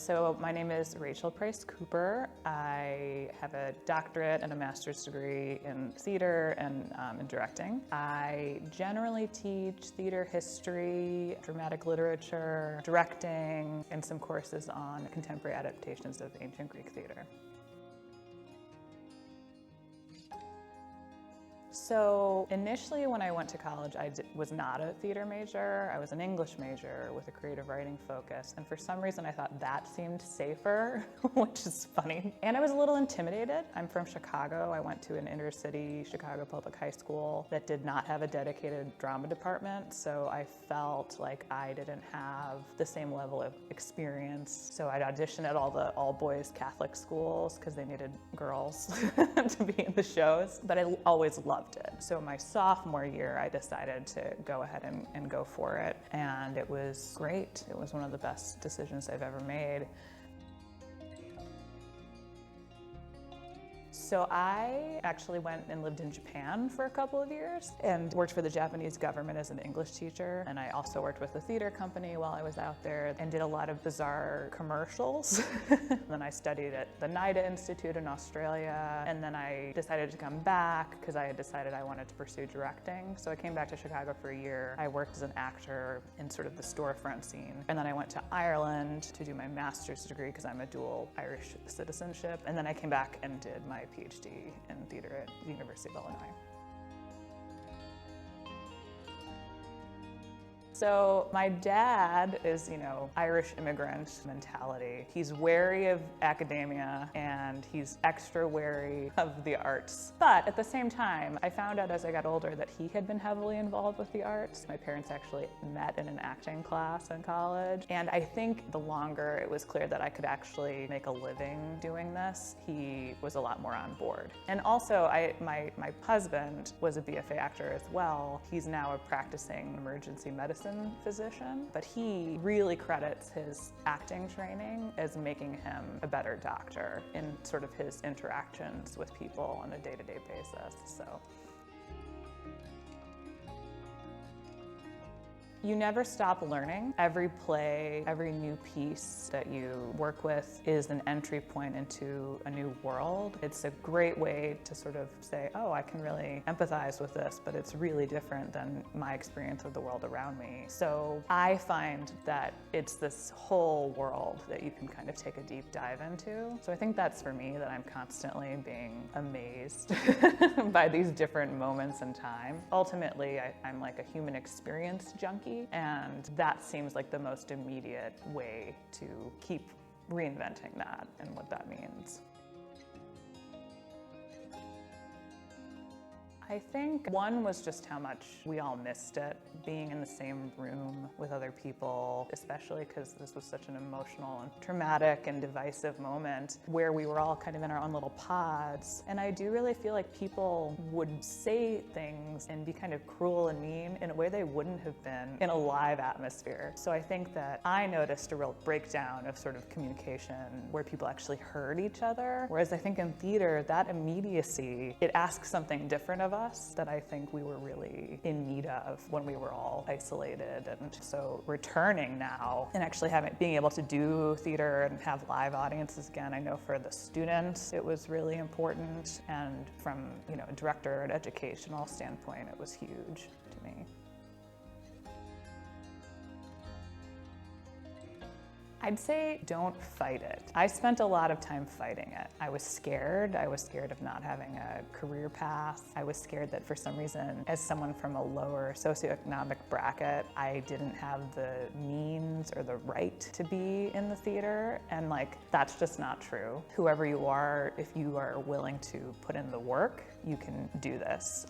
So my name is Rachel Price Cooper. I have a doctorate and a master's degree in theater and in directing. I generally teach theater history, dramatic literature, directing, and some courses on contemporary adaptations of ancient Greek theater. So initially when I went to college, I was not a theater major. I was an English major with a creative writing focus. And for some reason, I thought that seemed safer, which is funny. And I was a little intimidated. I'm from Chicago. I went to an inner city Chicago public high school that did not have a dedicated drama department. So I felt like I didn't have the same level of experience. So I'd audition at all the all-boys Catholic schools because they needed girls to be in the shows. But I always loved it. So my sophomore year, I decided to go ahead and go for it. And it was great. It was one of the best decisions I've ever made. So I actually went and lived in Japan for a couple of years and worked for the Japanese government as an English teacher. And I also worked with a theater company while I was out there and did a lot of bizarre commercials. Then I studied at the NIDA Institute in Australia. And then I decided to come back because I had decided I wanted to pursue directing. So I came back to Chicago for a year. I worked as an actor in sort of the storefront scene. And then I went to Ireland to do my master's degree because I'm a dual Irish citizenship. And then I came back and did my PhD in theater at the University of Illinois. So my dad is, Irish immigrant mentality. He's wary of academia and he's extra wary of the arts. But at the same time, I found out as I got older that he had been heavily involved with the arts. My parents actually met in an acting class in college. And I think the longer it was clear that I could actually make a living doing this, he was a lot more on board. And also, my husband was a BFA actor as well. He's now a practicing emergency medicine physician, but he really credits his acting training as making him a better doctor in sort of his interactions with people on a day-to-day basis. So. You never stop learning. Every play, every new piece that you work with is an entry point into a new world. It's a great way to sort of say, oh, I can really empathize with this, but it's really different than my experience of the world around me. So I find that it's this whole world that you can kind of take a deep dive into. So I think that's for me, that I'm constantly being amazed by these different moments in time. Ultimately, I'm like a human experience junkie. And that seems like the most immediate way to keep reinventing that and what that means. I think one was just how much we all missed it, being in the same room with other people, especially because this was such an emotional and traumatic and divisive moment where we were all kind of in our own little pods. And I do really feel like people would say things and be kind of cruel and mean in a way they wouldn't have been in a live atmosphere. So I think that I noticed a real breakdown of sort of communication where people actually heard each other. Whereas I think in theater, that immediacy, it asks something different of us that I think we were really in need of when we were all isolated. And so returning now and actually being able to do theater and have live audiences again, I know for the students it was really important, and from a director and educational standpoint, it was huge to me. I'd say don't fight it. I spent a lot of time fighting it. I was scared. I was scared of not having a career path. I was scared that for some reason, as someone from a lower socioeconomic bracket, I didn't have the means or the right to be in the theater. And that's just not true. Whoever you are, if you are willing to put in the work, you can do this.